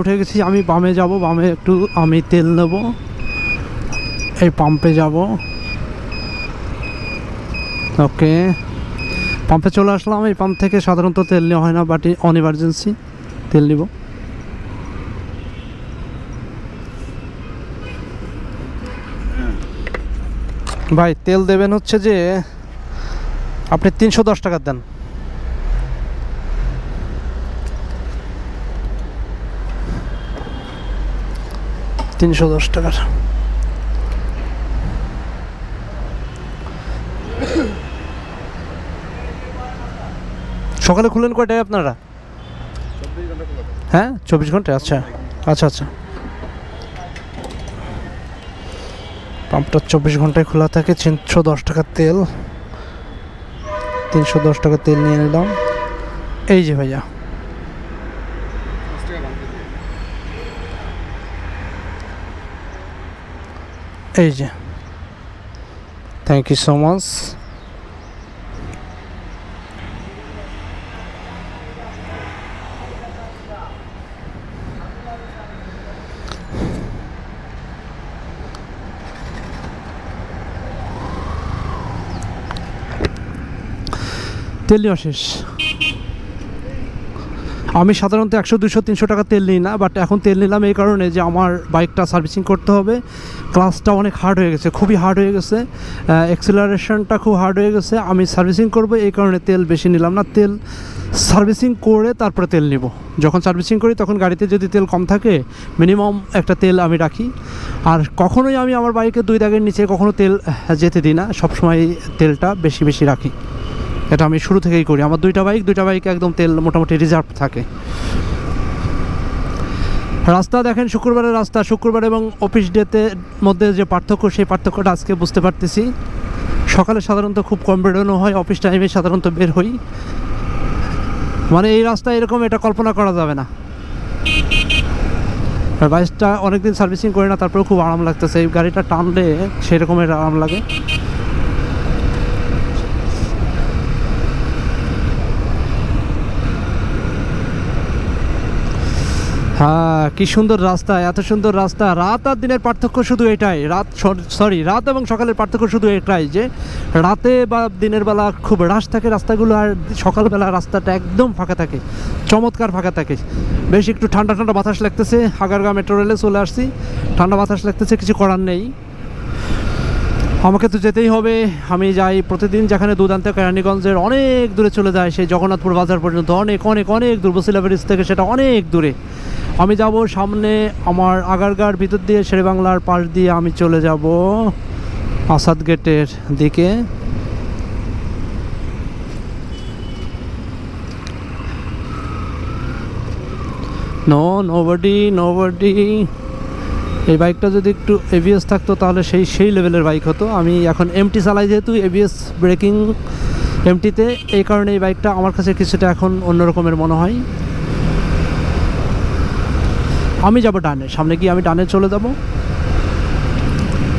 উঠে গেছি, আমি বামে যাব, বামে একটু আমি তেল নেব, এই পাম্পে যাব। ওকে, পাম্পে চলে আসলাম। এই পাম্প থেকে সাধারণত তেল নেওয়া হয় না, বাট অন ইমার্জেন্সি তেল নিব। ভাই তেল দেবেন হচ্ছে যে আপনি 310 টাকা দেন। $310। সকালে খুলেন কয়টায় আপনারা? হ্যাঁ 24 ঘন্টা। আচ্ছা আচ্ছা আচ্ছা, পাম্পটা 24 ঘন্টায় খোলা থাকে। 310 টাকার তেল, 310 টাকা তেল নিয়ে নিলাম। এই যে ভাইয়া, এই যে, থ্যাংক ইউ সো মাচ। তেল নেওয়া শেষ। আমি সাধারণত 100, 200, 300 টাকা তেল নিই না, বাট এখন তেল নিলাম এই কারণে যে আমার বাইকটা সার্ভিসিং করতে হবে। ক্লাসটা অনেক হার্ড হয়ে গেছে, খুবই হার্ড হয়ে গেছে, অ্যাক্সিলারেশনটা খুব হার্ড হয়ে গেছে। আমি সার্ভিসিং করব এই কারণে তেল বেশি নিলাম না, তেল সার্ভিসিং করে তারপরে তেল নিব। যখন সার্ভিসিং করি তখন গাড়িতে যদি তেল কম থাকে মিনিমাম একটা তেল আমি রাখি। আর কখনোই আমি আমার বাইকে 2 দাগের নিচে কখনো তেল যেতে দিই না, সবসময় তেলটা বেশি বেশি রাখি। এটা আমি শুরু থেকেই করি। আমার দুইটা বাইকে একদম তেল মোটামুটি রিজার্ভ থাকে। রাস্তা দেখেন, শুক্রবারের রাস্তা, শুক্রবার এবং অফিস ডেতে মধ্যে যে পার্থক্য, সেই পার্থক্যটা আজকে বুঝতে পারতেছি। সকালে সাধারণত খুব কম বেরোনো হয়, অফিস টাইমে সাধারণত বের হই। মানে এই রাস্তা এরকম, এটা কল্পনা করা যাবে না। আর বাইকটা অনেকদিন সার্ভিসিং করি না, তারপরেও খুব আরাম লাগতেছে। এই গাড়িটা টানলে সেই রকমের আরাম লাগে। হ্যাঁ, কি সুন্দর রাস্তা, এত সুন্দর রাস্তা। রাত আর দিনের পার্থক্য শুধু এটাই, রাত এবং সকালের পার্থক্য শুধু এটাই যে রাতে বা দিনের বেলা খুব রাশ থাকে রাস্তাগুলো, আর সকালবেলা রাস্তাটা একদম ফাঁকা থাকে, চমৎকার ফাঁকা থাকে। বেশ একটু ঠান্ডা ঠান্ডা বাতাস লাগতেছে। আগারগাঁও মেট্রো রেলে চলে আসছি, ঠান্ডা বাতাস লাগতেছে, কিছু করার নেই, আমাকে তো যেতেই হবে। আমি যাই প্রতিদিন, যেখানে দুধ আনতে কেরানীগঞ্জের অনেক দূরে চলে যায়, সেই জগন্নাথপুর বাজার পর্যন্ত, অনেক অনেক অনেক দূর। বসিলা ব্রিজ থেকে সেটা অনেক দূরে। আমি যাব সামনে আমার আগারগাঁর ভিতর দিয়ে, শেরেবাংলার পাশ দিয়ে আমি চলে যাব আসাদ গেটের দিকে। নোবডি। এই বাইকটা যদি একটু এবিএস থাকতো তাহলে সেই লেভেলের বাইক হতো। আমি এখন এমটি চালাই, যেহেতু এবিএস ব্রেকিং এমটিতে, এই কারণে এই বাইকটা আমার কাছে কিছুটা এখন অন্যরকমের মনে হয়। আমি যাব ডানে, সামনে গিয়ে আমি ডানে চলে যাব।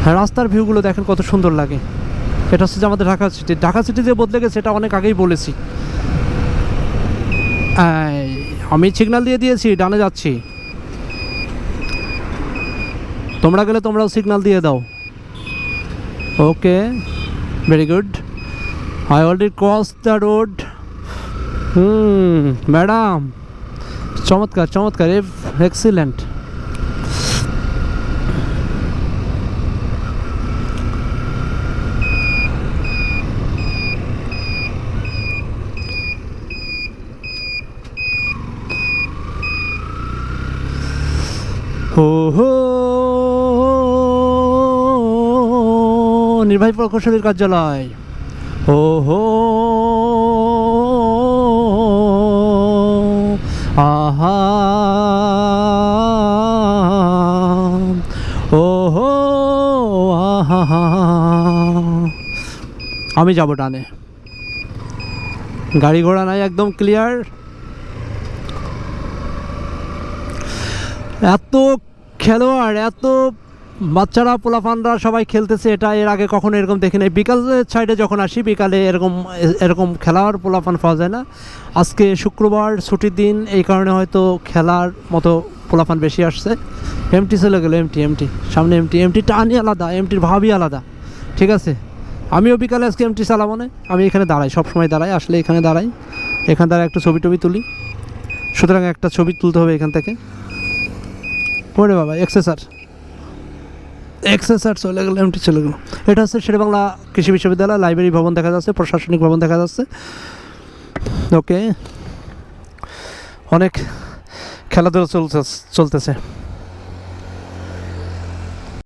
হ্যাঁ, রাস্তার ভিউগুলো দেখেন কত সুন্দর লাগে। এটা হচ্ছে যে আমাদের ঢাকা সিটি যে বদলে গেছে এটা অনেক আগেই বলেছি। আমি সিগন্যাল দিয়ে দিয়েছি, ডানে যাচ্ছি। তোমরা গেলে তোমরাও সিগন্যাল দিয়ে দাও। Okay, very good. I already cross the road. Madam, চমৎকার চমৎকার, এক্সিলেন্ট। হো নির্বাহী প্রকৌশলীর কার্যালয়। হো আহা, হো আহা। আমি যাব ডানে, গাড়ি ঘোড়া নাই, একদম ক্লিয়ার। এত খেলোয়াড়, এত বাচ্চারা, পোলাপানরা সবাই খেলতেছে, এটা এর আগে কখনো এরকম দেখি নাই। বিকালের সাইডে যখন আসি, বিকালে এরকম খেলার পোলাপান পাওয়া যায় না। আজকে শুক্রবার, ছুটির দিন, এই কারণে হয়তো খেলার মতো পোলাপান বেশি আসছে। এমটি চলে গেলো, এমটি সামনে এমটি টানই আলাদা, এমটির ভাবই আলাদা। ঠিক আছে, আমিও বিকালে আজকে এমটি চালাবো না, আমি এখানে দাঁড়াই, সবসময় দাঁড়াই, আসলে এখানে দাঁড়াই একটু ছবি টবি তুলি। সুতরাং একটা ছবি তুলতে হবে এখান থেকে। ওরে বাবা, এক্সেসার চলে গেলো, এমটি চলে গেলো। এটা হচ্ছে শেরেবাংলা কৃষি বিশ্ববিদ্যালয়, লাইব্রেরি ভবন দেখা যাচ্ছে, প্রশাসনিক ভবন দেখা যাচ্ছে। ওকে, অনেক খেলাধুলা চলতেছে।